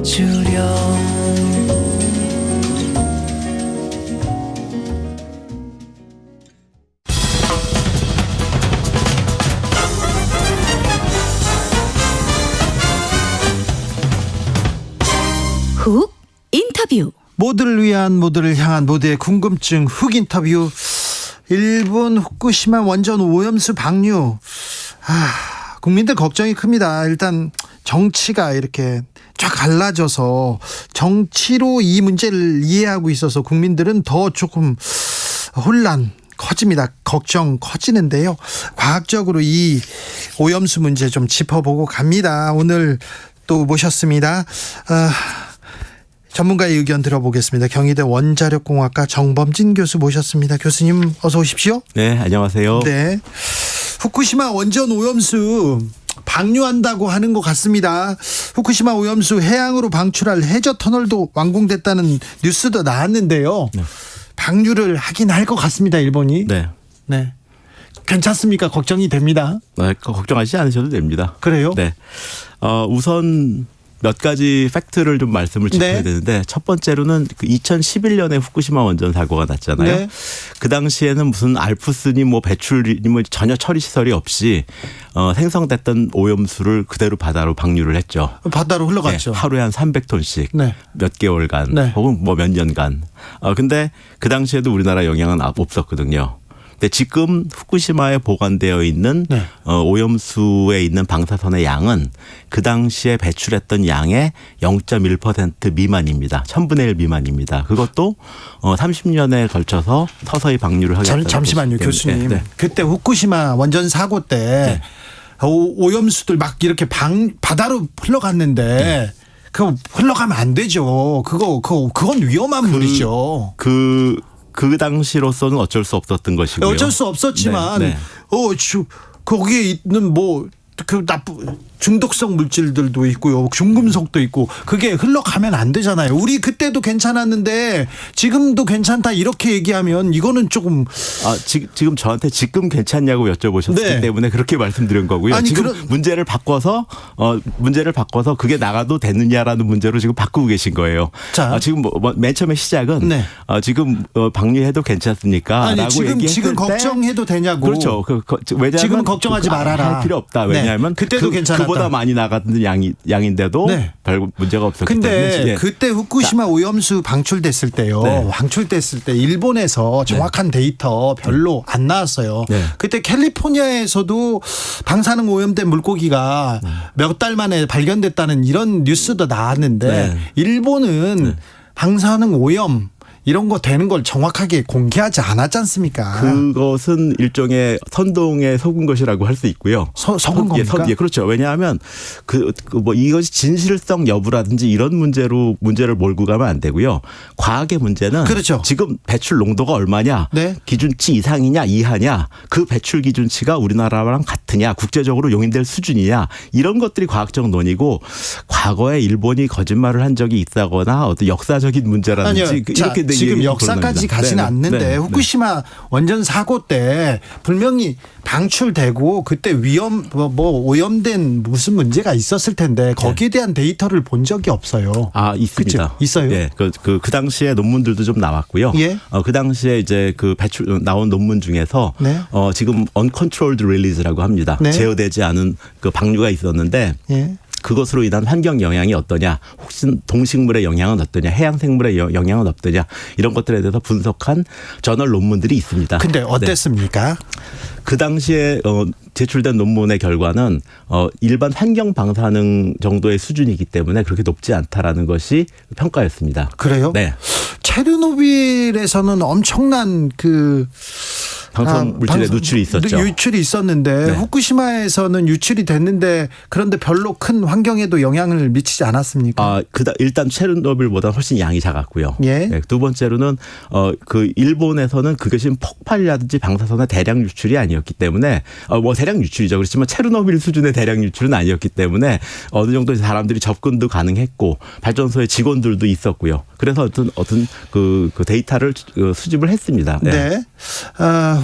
주렴. 훅 인터뷰. 모두를 위한, 모두를 향한, 모두의 궁금증 훅 인터뷰. 일본 후쿠시마 원전 오염수 방류. 국민들 걱정이 큽니다. 일단 정치가 이렇게 쫙 갈라져서 정치로 이 문제를 이해하고 있어서 국민들은 더 조금 혼란 커집니다. 걱정 커지는데요. 과학적으로 이 오염수 문제 좀 짚어보고 갑니다. 오늘 또 모셨습니다. 전문가의 의견 들어보겠습니다. 경희대 원자력공학과 정범진 교수 모셨습니다. 교수님 어서 오십시오. 네, 안녕하세요. 네, 후쿠시마 원전 오염수 방류한다고 하는 것 같습니다. 후쿠시마 오염수 해양으로 방출할 해저 터널도 완공됐다는 뉴스도 나왔는데요. 네. 방류를 하긴 할 것 같습니다. 일본이. 네. 네. 괜찮습니까? 걱정이 됩니다. 네, 걱정하지 않으셔도 됩니다. 그래요? 네. 우선 몇 가지 팩트를 좀 말씀을 짚어야 네. 되는데, 첫 번째로는 그 2011년에 후쿠시마 원전 사고가 났잖아요. 네. 그 당시에는 무슨 알프스니 뭐 배출이 뭐 전혀 처리 시설이 없이 생성됐던 오염수를 그대로 바다로 방류를 했죠. 바다로 흘러갔죠. 네, 하루에 한 300톤씩 네. 몇 개월간 네. 혹은 뭐 몇 년간. 근데 그 당시에도 우리나라 영향은 없었거든요. 근데 지금 후쿠시마에 보관되어 있는 네. 오염수에 있는 방사선의 양은 그 당시에 배출했던 양의 0.1% 미만입니다. 1000분의 1 미만입니다. 그것도 30년에 걸쳐서 서서히 방류를 하겠다는 잠시만요, 것이기 교수님. 때문에. 네. 그때 후쿠시마 원전 사고 때 오염수들 막 이렇게 바다로 흘러갔는데 그거 흘러가면 안 되죠. 그건 위험한 물이죠. 그 당시로서는 어쩔 수 없었던 것이고요. 어쩔 수 없었지만 네, 네. 거기에 있는 그 중독성 물질들도 있고요. 중금속도 있고 그게 흘러가면 안 되잖아요. 우리 그때도 괜찮았는데 지금도 괜찮다 이렇게 얘기하면 이거는 조금 지금 저한테 지금 괜찮냐고 여쭤보셨기 네. 때문에 그렇게 말씀드린 거고요. 아니, 지금 문제를 바꿔서 그게 나가도 되느냐라는 문제로 지금 바꾸고 계신 거예요. 자. 지금 맨 처음에 시작은 네. 지금 방류해도 괜찮습니까? 아니 라고 지금 얘기했을 때 걱정해도 되냐고. 그렇죠. 왜냐하면 지금 걱정하지 말아라. 할 필요 없다. 네. 왜냐하면 그때도 괜찮았다. 그보다 많이 나갔던 양인데도 네. 별 문제가 없었기 때문에. 근데 그때 후쿠시마 오염수 방출됐을 때요. 네. 방출됐을 때 일본에서 정확한 데이터 별로 안 나왔어요. 네. 그때 캘리포니아에서도 방사능 오염된 물고기가 몇 달 만에 발견됐다는 이런 뉴스도 나왔는데 네. 일본은 방사능 오염 이런 거 되는 걸 정확하게 공개하지 않았지 않습니까? 그것은 일종의 선동에 속은 것이라고 할 수 있고요. 속은 겁니까? 예, 그렇죠. 왜냐하면 이것이 진실성 여부라든지 이런 문제를 몰고 가면 안 되고요. 과학의 문제는 그렇죠. 지금 배출 농도가 얼마냐, 네. 기준치 이상이냐 이하냐, 그 배출 기준치가 우리나라랑 같으냐, 국제적으로 용인될 수준이냐, 이런 것들이 과학적 논의고, 과거에 일본이 거짓말을 한 적이 있다거나 어떤 역사적인 문제라든지 아니요. 이렇게 지금 역사까지 가지는 않는데 후쿠시마 원전 사고 때 분명히 방출되고 그때 오염된 무슨 문제가 있었을 텐데 거기에 대한 데이터를 본 적이 없어요. 있습니다. 그쵸? 있어요? 예, 그 당시에 논문들도 좀 나왔고요. 예. 그 당시에 이제 그 나온 논문 중에서 네. 지금 uncontrolled release라고 합니다. 네. 제어되지 않은 그 방류가 있었는데. 예. 그것으로 인한 환경 영향이 어떠냐, 혹시 동식물의 영향은 어떠냐, 해양 생물의 영향은 어떠냐, 이런 것들에 대해서 분석한 저널 논문들이 있습니다. 근데 어땠습니까? 네. 그 당시에 제출된 논문의 결과는 일반 환경 방사능 정도의 수준이기 때문에 그렇게 높지 않다라는 것이 평가였습니다. 그래요? 네. 체르노빌에서는 엄청난 방사능 물질의 누출이 있었죠. 유출이 있었는데 네. 후쿠시마에서는 유출이 됐는데 그런데 별로 큰 환경에도 영향을 미치지 않았습니까? 일단 체르노빌보다 훨씬 양이 작았고요. 예. 네, 두 번째로는 그 일본에서는 그것이 폭발이라든지 방사선의 대량 유출이 아니었기 때문에 대량 유출이죠. 그렇지만 체르노빌 수준의 대량 유출은 아니었기 때문에 어느 정도 사람들이 접근도 가능했고 발전소의 직원들도 있었고요. 그래서 어떤 그 데이터를 수집을 했습니다. 네. 네.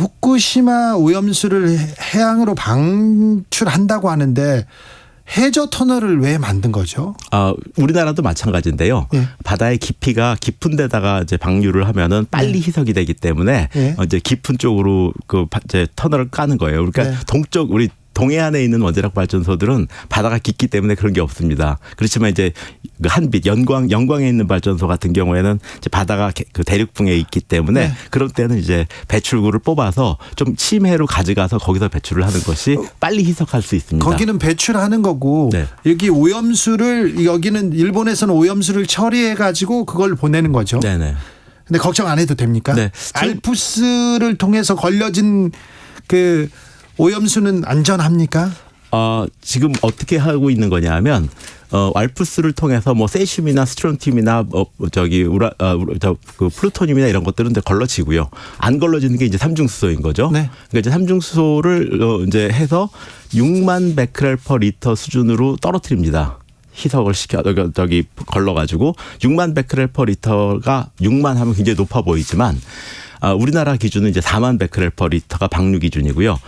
후쿠시마 오염수를 해양으로 방출한다고 하는데 해저 터널을 왜 만든 거죠? 우리나라도 마찬가지인데요. 예. 바다의 깊이가 깊은 데다가 이제 방류를 하면은 빨리 희석이 되기 때문에 예. 이제 깊은 쪽으로 이제 터널을 까는 거예요. 그러니까 네. 우리 동해안에 있는 원자력 발전소들은 바다가 깊기 때문에 그런 게 없습니다. 그렇지만 이제 그 한빛 영광에 있는 발전소 같은 경우에는 이제 바다가 그 대륙붕에 있기 때문에 네. 그럴 때는 이제 배출구를 뽑아서 좀 심해로 가져가서 거기서 배출을 하는 것이 빨리 희석할 수 있습니다. 거기는 배출하는 거고 네. 여기 오염수를 여기는 일본에서는 오염수를 처리해 가지고 그걸 보내는 거죠. 네네. 근데 걱정 안 해도 됩니까? 네. 알프스를 통해서 걸려진 그 오염수는 안전합니까? 지금 어떻게 하고 있는 거냐면 알프스를 통해서 뭐 세슘이나 스트론튬이나 그 플루토늄이나 이런 것들은 이제 걸러지고요. 안 걸러지는 게 이제 삼중수소인 거죠. 네. 그러니까 이제 삼중수소를 이제 해서 6만 베크렐 퍼 리터 수준으로 떨어뜨립니다. 희석을 걸러가지고 6만 베크렐 퍼 리터가 6만 하면 굉장히 높아 보이지만 우리나라 기준은 이제 4만 베크렐 퍼 리터가 방류 기준이고요.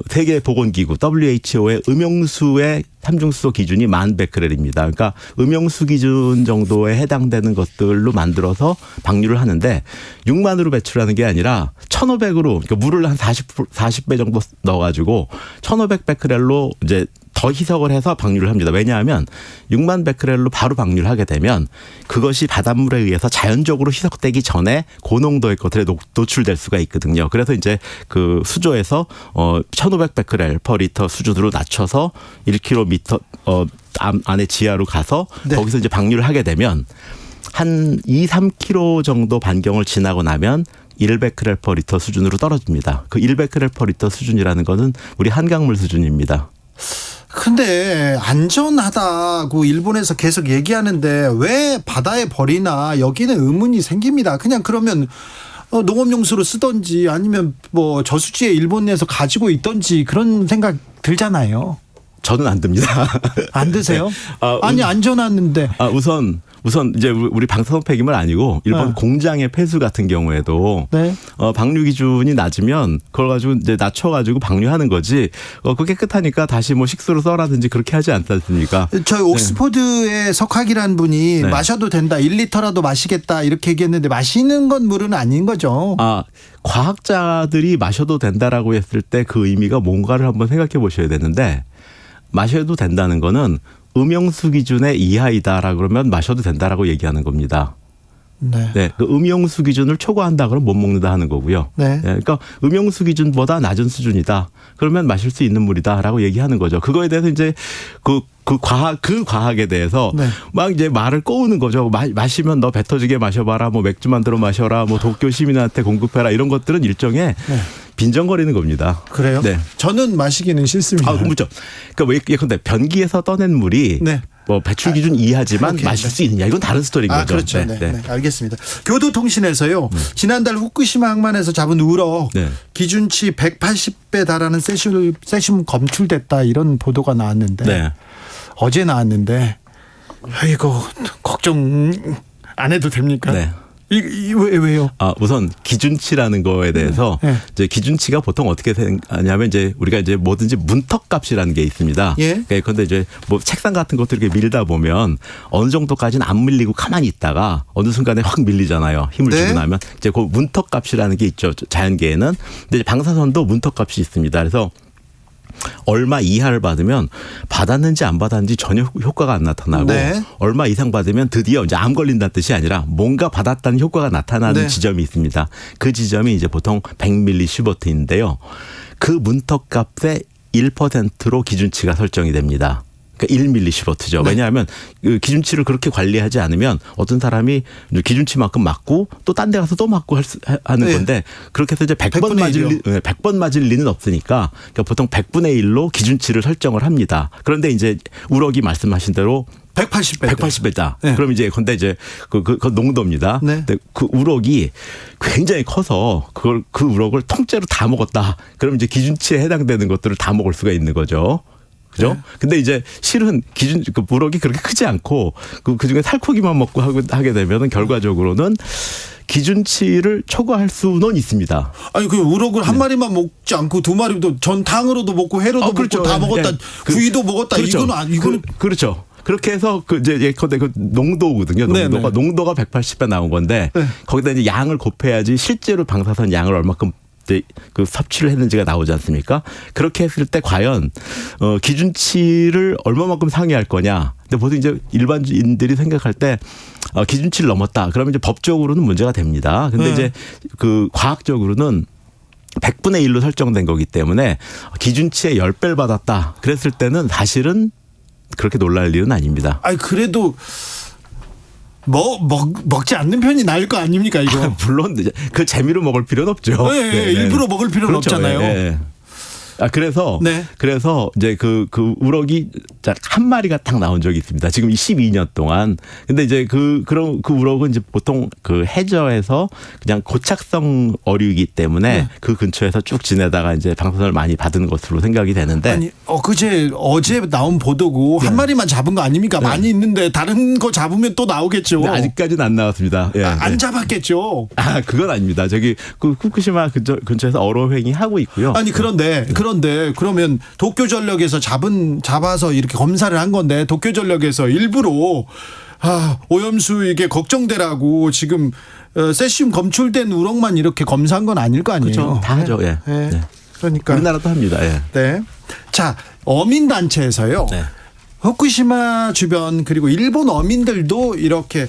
세계 보건기구 WHO의 음용수의 삼중수소 기준이 1만 베크렐입니다. 그러니까 음용수 기준 정도에 해당되는 것들로 만들어서 방류를 하는데 6만으로 배출하는 게 아니라 1,500으로 그러니까 물을 한 40배 정도 넣어가지고 1,500 베크렐로 이제 더 희석을 해서 방류를 합니다. 왜냐하면 6만 베크렐로 바로 방류를 하게 되면 그것이 바닷물에 의해서 자연적으로 희석되기 전에 고농도의 것들에 노출될 수가 있거든요. 그래서 이제 그 수조에서 1,500 베크렐 퍼 리터 수준으로 낮춰서 1km 안에 지하로 가서 네. 거기서 이제 방류를 하게 되면 한 2, 3km 정도 반경을 지나고 나면 1베크렐 퍼 리터 수준으로 떨어집니다. 그 1베크렐 퍼 리터 수준이라는 거는 우리 한강물 수준입니다. 근데 안전하다고 일본에서 계속 얘기하는데 왜 바다에 버리나 여기는 의문이 생깁니다. 그냥 그러면 농업용수로 쓰던지 아니면 뭐 저수지에 일본 내에서 가지고 있던지 그런 생각 들잖아요. 저는 안 듭니다. 안 드세요? 네. 아니 안전한데. 우선 이제 우리 방사선 폐기물 아니고 일본 네. 공장의 폐수 같은 경우에도 네. 방류 기준이 낮으면 그걸 가지고 이제 낮춰가지고 방류하는 거지. 그 깨끗하니까 다시 뭐 식수로 써라든지 그렇게 하지 않지 않습니까? 저희 옥스포드의 석학이라는 분이 네. 마셔도 된다. 1리터라도 마시겠다 이렇게 얘기했는데 마시는 건 물은 아닌 거죠. 과학자들이 마셔도 된다라고 했을 때 그 의미가 뭔가를 한번 생각해 보셔야 되는데 마셔도 된다는 거는 음용수 기준의 이하이다라 그러면 마셔도 된다라고 얘기하는 겁니다. 네. 네, 그 음용수 기준을 초과한다 그러면 못 먹는다 하는 거고요. 네. 그러니까 음용수 기준보다 낮은 수준이다. 그러면 마실 수 있는 물이다라고 얘기하는 거죠. 그거에 대해서 이제 그 과학에 대해서 네. 막 이제 말을 꼬우는 거죠. 마시면 너 배 터지게 마셔봐라. 뭐 맥주 만들어 마셔라. 뭐 도쿄 시민한테 공급해라. 이런 것들은 일종의 네. 빈정거리는 겁니다. 그래요? 네. 저는 마시기는 싫습니다. 그렇죠. 그러니까 예컨대 변기에서 떠낸 물이 네. 뭐 배출 기준 이하지만 오케이. 마실 수 있느냐 이건 다른 스토리인 거죠. 그렇죠. 네. 알겠습니다. 교도통신에서요. 지난달 후쿠시마 항만에서 잡은 우럭 네. 기준치 180배 달하는 세슘 검출됐다 이런 보도가 나왔는데 네. 어제 나왔는데 이거 걱정 안 해도 됩니까? 네. 왜요? 우선 기준치라는 거에 대해서 네. 이제 기준치가 보통 어떻게 생각하냐면 이제 우리가 이제 뭐든지 문턱값이라는 게 있습니다. 예. 그런데 이제 뭐 책상 같은 것들 이렇게 밀다 보면 어느 정도까지는 안 밀리고 가만히 있다가 어느 순간에 확 밀리잖아요. 힘을 네. 주고 나면 이제 그 문턱값이라는 게 있죠. 자연계에는. 근데 이제 방사선도 문턱값이 있습니다. 그래서 얼마 이하를 받으면 받았는지 안 받았는지 전혀 효과가 안 나타나고 네. 얼마 이상 받으면 드디어 이제 암 걸린다는 뜻이 아니라 뭔가 받았다는 효과가 나타나는 네. 지점이 있습니다. 그 지점이 이제 보통 100mS인데요. 그 문턱값의 1%로 기준치가 설정이 됩니다. 그러니까 1mS죠. 네. 왜냐하면 그 기준치를 그렇게 관리하지 않으면 어떤 사람이 기준치만큼 맞고 또 딴 데 가서 또 맞고 하는 네. 건데 그렇게 해서 이제 100분의 100번 맞을 리는 없으니까 그러니까 보통 100분의 1로 기준치를 설정을 합니다. 그런데 이제 우럭이 말씀하신 대로 180배. 180배다. 네. 그럼 이제 근데 이제 그 농도입니다. 네. 근데 그 우럭이 굉장히 커서 그 우럭을 통째로 다 먹었다. 그럼 이제 기준치에 해당되는 것들을 다 먹을 수가 있는 거죠. 그죠? 네. 근데 이제 실은 우럭이 그렇게 크지 않고 그 중에 살코기만 먹고 하게 되면은 결과적으로는 기준치를 초과할 수는 있습니다. 아니 그 우럭을 한 마리만 먹지 않고 두 마리도 전탕으로도 먹고 회로도 그렇죠. 먹고 다 먹었다. 예. 구이도 먹었다. 그렇죠. 이거는 그렇죠. 그렇게 해서 그 이제 예컨대 그 농도거든요. 네네. 농도가 180배 나온 건데 네. 거기다 이제 양을 곱해야지 실제로 방사선 양을 얼마큼 이제 그 섭취를 했는지가 나오지 않습니까? 그렇게 했을 때 과연 기준치를 얼마만큼 상회할 거냐? 근데 보통 이제 일반인들이 생각할 때 기준치를 넘었다. 그러면 이제 법적으로는 문제가 됩니다. 근데 이제 그 과학적으로는 100분의 1로 설정된 거기 때문에 기준치의 10배를 받았다. 그랬을 때는 사실은 그렇게 놀랄 일은 아닙니다. 아니 그래도 먹지 않는 편이 나을 거 아닙니까 이거? 물론 이제 그 재미로 먹을 필요는 없죠. 네, 일부러 먹을 필요는 그렇죠. 없잖아요. 네. 그래서 네. 이제 그 우럭이 한 마리가 딱 나온 적이 있습니다. 지금 12년 동안. 근데 이제 그런 우럭은 이제 보통 그 해저에서 그냥 고착성 어류이기 때문에 네. 그 근처에서 쭉 지내다가 이제 방사선을 많이 받은 것으로 생각이 되는데. 아니 어제 나온 보도고 한 마리만 잡은 거 아닙니까? 많이 있는데 다른 거 잡으면 또 나오겠죠. 네, 아직까지는 안 나왔습니다. 예, 안 잡았겠죠. 그건 아닙니다. 저기 그 후쿠시마 근처에서 어로횡이 하고 있고요. 아니 그런데 그러면 도쿄전력에서 잡아서 이렇게 검사를 한 건데 도쿄전력에서 일부러 오염수 이게 걱정되라고 지금 세슘 검출된 우럭만 이렇게 검사한 건 아닐 거 아니에요. 그렇죠. 다 하죠. 예. 네. 네. 그러니까 우리나라도 합니다. 예. 네. 자, 어민단체에서요. 네. 후쿠시마 주변 그리고 일본 어민들도 이렇게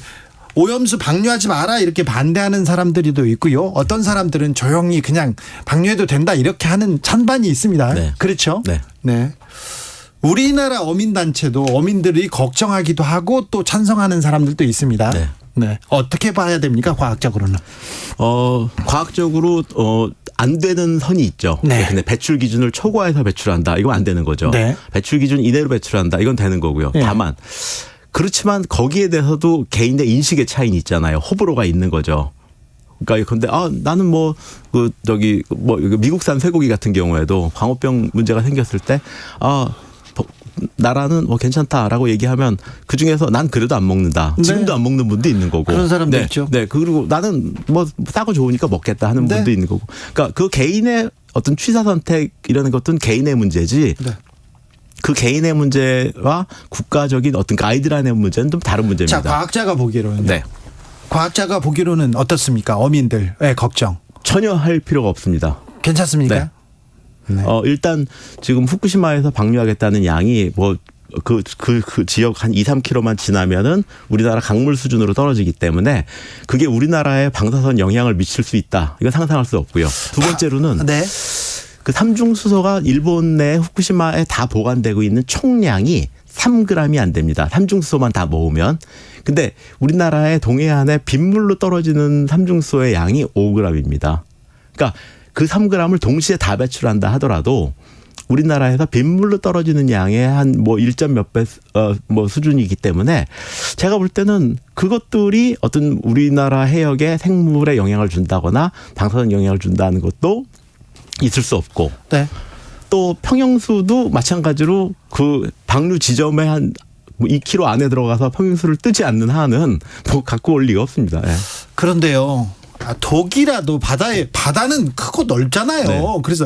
오염수 방류하지 마라 이렇게 반대하는 사람들도 있고요. 어떤 사람들은 조용히 그냥 방류해도 된다 이렇게 하는 찬반이 있습니다. 네. 그렇죠? 네. 네. 우리나라 어민단체도 어민들이 걱정하기도 하고 또 찬성하는 사람들도 있습니다. 네. 네. 어떻게 봐야 됩니까? 과학적으로는. 과학적으로 안 되는 선이 있죠. 네. 근데 배출 기준을 초과해서 배출한다. 이건 안 되는 거죠. 네. 배출 기준 이내로 배출한다. 이건 되는 거고요. 네. 다만 그렇지만 거기에 대해서도 개인의 인식의 차이는 있잖아요. 호불호가 있는 거죠. 그러니까 근데 나는 미국산 쇠고기 같은 경우에도 광우병 문제가 생겼을 때 나라는 괜찮다라고 얘기하면 그 중에서 난 그래도 안 먹는다. 네. 지금도 안 먹는 분도 있는 거고. 그런 사람도 네. 있죠. 네. 그리고 나는 싸고 좋으니까 먹겠다 하는 네. 분도 있는 거고. 그러니까 그 개인의 어떤 취사 선택이라는 것은 개인의 문제지. 네. 그 개인의 문제와 국가적인 어떤 가이드라인의 문제는 좀 다른 문제입니다. 자, 과학자가 보기로는. 네. 과학자가 보기로는 어떻습니까? 어민들의 걱정. 전혀 할 필요가 없습니다. 괜찮습니까? 네. 네. 일단 지금 후쿠시마에서 방류하겠다는 양이 그 지역 한 2, 3km만 지나면은 우리나라 강물 수준으로 떨어지기 때문에 그게 우리나라에 방사선 영향을 미칠 수 있다. 이건 상상할 수 없고요. 두 번째로는 네. 그 삼중수소가 일본 내 후쿠시마에 다 보관되고 있는 총량이 3g이 안 됩니다. 삼중수소만 다 모으면. 근데 우리나라의 동해안에 빗물로 떨어지는 삼중수소의 양이 5g입니다. 그러니까 그 3g을 동시에 다 배출한다 하더라도 우리나라에서 빗물로 떨어지는 양의 한 1점 몇 배 수준이기 때문에 제가 볼 때는 그것들이 어떤 우리나라 해역에 생물에 영향을 준다거나 방사선 영향을 준다는 것도 있을 수 없고 네. 또 평형수도 마찬가지로 그 방류 지점에 한 2km 안에 들어가서 평형수를 뜨지 않는 한은 갖고 올 리가 없습니다. 네. 그런데요. 독이라도 바다는 크고 넓잖아요. 네. 그래서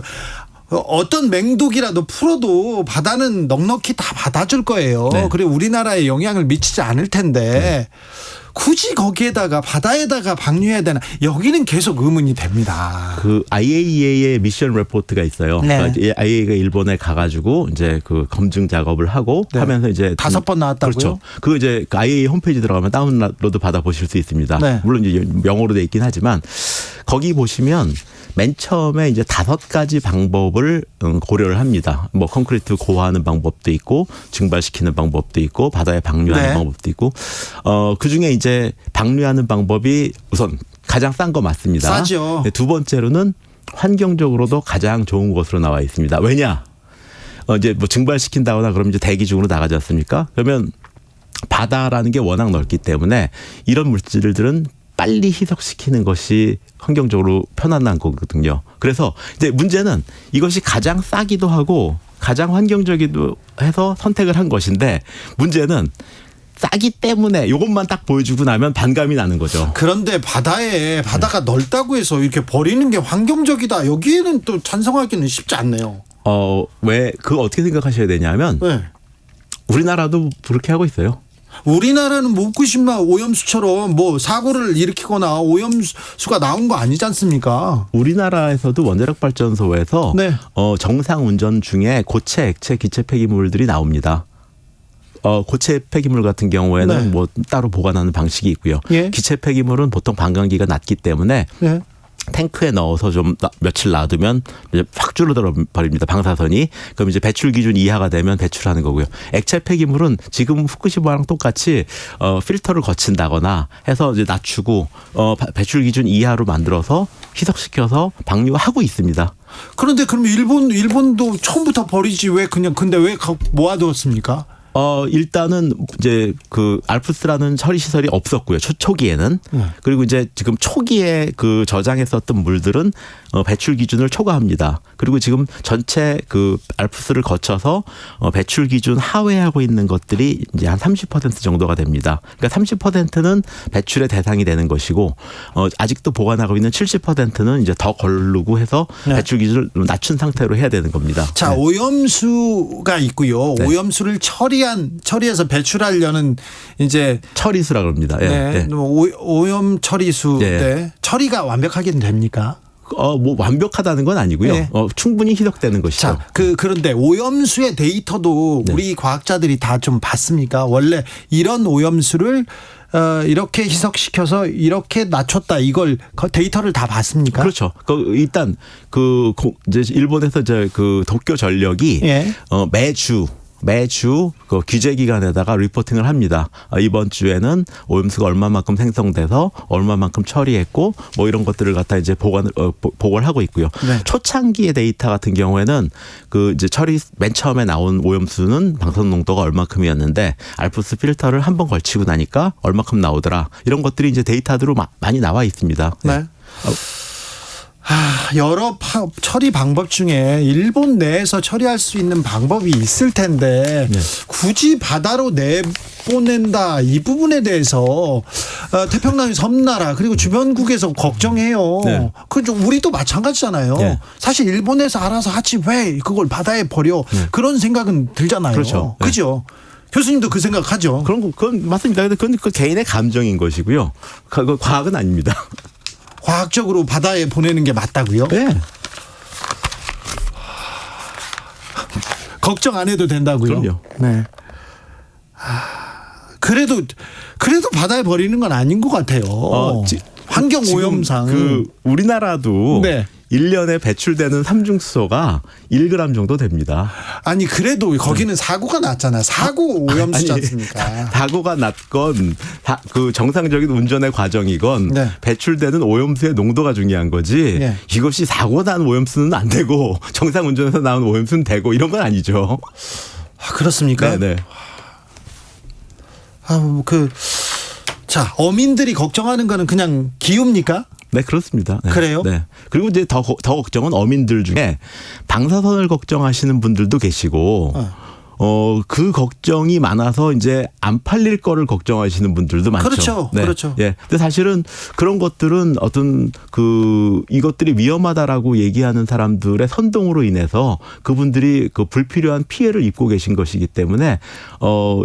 어떤 맹독이라도 풀어도 바다는 넉넉히 다 받아줄 거예요. 네. 그리고 우리나라에 영향을 미치지 않을 텐데 굳이 거기에다가 바다에다가 방류해야 되나? 여기는 계속 의문이 됩니다. 그 IAEA의 미션 레포트가 있어요. 네. 그러니까 IAEA가 일본에 가가지고 이제 그 검증 작업을 하고 네. 하면서 이제 5번 나왔다고요? 그렇죠. 그 이제 그 IAEA 홈페이지 들어가면 다운로드 받아 보실 수 있습니다. 네. 물론 이제 영어로 돼 있긴 하지만 거기 보시면 맨 처음에 이제 5가지 방법을 고려를 합니다. 콘크리트 고화하는 방법도 있고 증발시키는 방법도 있고 바다에 방류하는 네. 방법도 있고 그 중에 이제 방류하는 방법이 우선 가장 싼 거 맞습니다. 싸죠. 두 번째로는 환경적으로도 가장 좋은 것으로 나와 있습니다. 왜냐? 이제 증발시킨다거나 그러면 이제 대기 중으로 나가지 않습니까? 그러면 바다라는 게 워낙 넓기 때문에 이런 물질들은 빨리 희석시키는 것이 환경적으로 편안한 거거든요. 그래서 이제 문제는 이것이 가장 싸기도 하고 가장 환경적이기도 해서 선택을 한 것인데 문제는 싸기 때문에 이것만 딱 보여주고 나면 반감이 나는 거죠. 그런데 바다가 넓다고 해서 이렇게 버리는 게 환경적이다. 여기에는 또 찬성하기는 쉽지 않네요. 왜 그거 어떻게 생각하셔야 되냐면 네. 우리나라도 그렇게 하고 있어요. 우리나라는 후쿠시마 오염수처럼 뭐 사고를 일으키거나 오염수가 나온 거 아니지 않습니까? 우리나라에서도 원자력 발전소에서 네. 정상 운전 중에 고체, 액체, 기체 폐기물들이 나옵니다. 고체 폐기물 같은 경우에는 네. 뭐 따로 보관하는 방식이 있고요. 예. 기체 폐기물은 보통 반감기가 낮기 때문에 네. 탱크에 넣어서 좀 며칠 놔두면 이제 확 줄어들어 버립니다. 방사선이. 그럼 이제 배출 기준 이하가 되면 배출하는 거고요. 액체 폐기물은 지금 후쿠시마랑 똑같이 필터를 거친다거나 해서 이제 낮추고 배출 기준 이하로 만들어서 희석시켜서 방류하고 있습니다. 그런데 그럼 일본도 처음부터 버리지 근데 왜 모아두었습니까? 일단은 이제 그 알프스라는 처리 시설이 없었고요. 초기에는. 그리고 이제 지금 초기에 그 저장했었던 물들은 배출 기준을 초과합니다. 그리고 지금 전체 그 알프스를 거쳐서 배출 기준 하회하고 있는 것들이 이제 한 30% 정도가 됩니다. 그러니까 30%는 배출의 대상이 되는 것이고 아직도 보관하고 있는 70%는 이제 더 거르고 해서 네. 배출 기준을 낮춘 상태로 해야 되는 겁니다. 자, 네. 오염수가 있고요. 네. 오염수를 처리해서 배출하려는 이제 처리수라 그럽니다. 예. 네. 네. 오염 처리수. 네. 네. 처리가 완벽하게 됩니까? 뭐 완벽하다는 건 아니고요. 네. 충분히 희석되는 것이죠. 자, 그런데 오염수의 데이터도 네. 우리 과학자들이 다 좀 봤습니까? 원래 이런 오염수를 이렇게 희석시켜서 이렇게 낮췄다 이걸 데이터를 다 봤습니까? 그렇죠. 일단 이제 일본에서 그 도쿄 전력이 예. 매주 그 규제 기관에다가 리포팅을 합니다. 이번 주에는 오염수가 얼마만큼 생성돼서 얼마만큼 처리했고 뭐 이런 것들을 갖다 이제 보고를 하고 있고요. 네. 초창기의 데이터 같은 경우에는 그 이제 맨 처음에 나온 오염수는 방사선 농도가 얼마큼이었는데 알프스 필터를 한 번 걸치고 나니까 얼마큼 나오더라. 이런 것들이 이제 데이터로 많이 나와 있습니다. 네. 여러 처리 방법 중에 일본 내에서 처리할 수 있는 방법이 있을 텐데 네. 굳이 바다로 내보낸다 이 부분에 대해서 태평양의 섬나라 그리고 주변국에서 걱정해요. 네. 우리도 마찬가지잖아요. 네. 사실 일본에서 알아서 하지 왜 그걸 바다에 버려 그런 생각은 들잖아요. 그렇죠. 네. 그죠? 교수님도 그 생각하죠. 그건 맞습니다. 그건 그 개인의 감정인 것이고요. 과학은 아닙니다. 과학적으로 바다에 보내는 게 맞다고요? 네. 걱정 안 해도 된다고요? 그럼요. 네. 그래도 바다에 버리는 건 아닌 것 같아요. 환경 오염상. 우리나라도 네. 1년에 배출되는 삼중수소가 1g 정도 됩니다. 아니 그래도 거기는 사고가 났잖아요. 사고 오염수지 않습니까? 사고가 났건 그 정상적인 운전의 과정이건 네. 배출되는 오염수의 농도가 중요한 거지. 네. 이것이 사고 난 오염수는 안 되고 정상 운전에서 나온 오염수는 되고 이런 건 아니죠. 그렇습니까? 네네. 자, 어민들이 걱정하는 거는 그냥 기후입니까? 네, 그렇습니다. 네. 그래요? 네. 그리고 이제 더 걱정은 어민들 중에 방사선을 걱정하시는 분들도 계시고, 그 걱정이 많아서 이제 안 팔릴 거를 걱정하시는 분들도 많죠. 그렇죠. 네. 그렇죠. 예. 근데 사실은 그런 것들은 어떤 이것들이 위험하다라고 얘기하는 사람들의 선동으로 인해서 그분들이 그 불필요한 피해를 입고 계신 것이기 때문에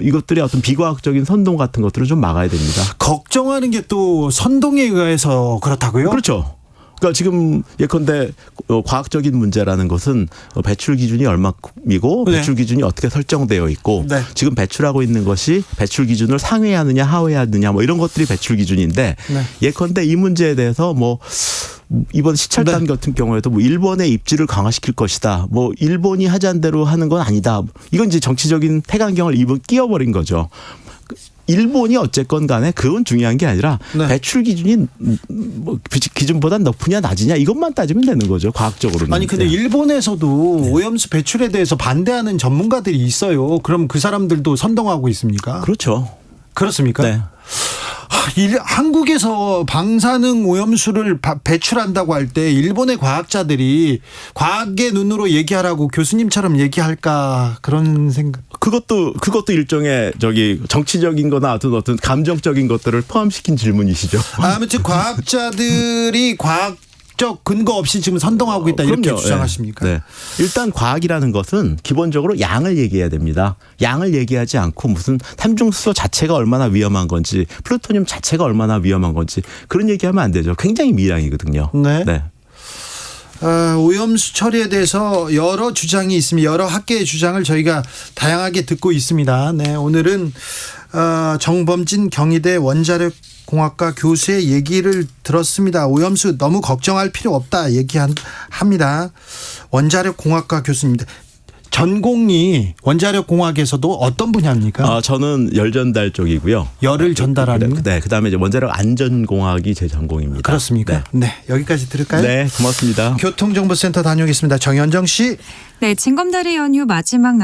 이것들이 어떤 비과학적인 선동 같은 것들은 좀 막아야 됩니다. 걱정하는 게 또 선동에 의해서 그렇다고요? 그렇죠. 그러니까 지금 예컨대 과학적인 문제라는 것은 배출 기준이 얼마큼이고 네. 배출 기준이 어떻게 설정되어 있고 네. 지금 배출하고 있는 것이 배출 기준을 상회하느냐 하회하느냐 뭐 이런 것들이 배출 기준인데 네. 예컨대 이 문제에 대해서 뭐 이번 시찰단 네. 같은 경우에도 뭐 일본의 입지를 강화시킬 것이다. 뭐 일본이 하자는 대로 하는 건 아니다. 이건 이제 정치적인 태강경을 끼워버린 거죠. 일본이 어쨌건 간에 그건 중요한 게 아니라 네. 배출 기준이 뭐 기준보다 높으냐 낮으냐 이것만 따지면 되는 거죠. 과학적으로는. 아니 근데 네. 일본에서도 오염수 배출에 대해서 반대하는 전문가들이 있어요. 그럼 그 사람들도 선동하고 있습니까? 그렇죠. 그렇습니까? 네. 한국에서 방사능 오염수를 배출한다고 할 때 일본의 과학자들이 과학의 눈으로 얘기하라고 교수님처럼 얘기할까 그런 생각. 그것도 일종의 정치적인 거나 어떤 감정적인 것들을 포함시킨 질문이시죠. 아무튼 과학자들이 과학적 근거 없이 지금 선동하고 있다 이렇게 그럼요. 주장하십니까? 네. 일단 과학이라는 것은 기본적으로 양을 얘기해야 됩니다. 양을 얘기하지 않고 무슨 삼중수소 자체가 얼마나 위험한 건지 플루토늄 자체가 얼마나 위험한 건지 그런 얘기하면 안 되죠. 굉장히 미량이거든요. 네. 오염수 처리에 대해서 여러 주장이 있습니다. 여러 학계의 주장을 저희가 다양하게 듣고 있습니다. 네, 오늘은 정범진 경희대 원자력공학과 교수의 얘기를 들었습니다. 오염수 너무 걱정할 필요 없다 얘기합니다. 원자력공학과 교수입니다. 전공이 원자력공학에서도 어떤 분야입니까? 저는 열전달 쪽이고요. 열을 전달하는. 네, 그다음에 이제 원자력 안전공학이 제 전공입니다. 그렇습니까? 네, 여기까지 들을까요? 네, 고맙습니다. 교통정보센터 다녀오겠습니다. 정현정 씨. 네, 징검다리 연휴 마지막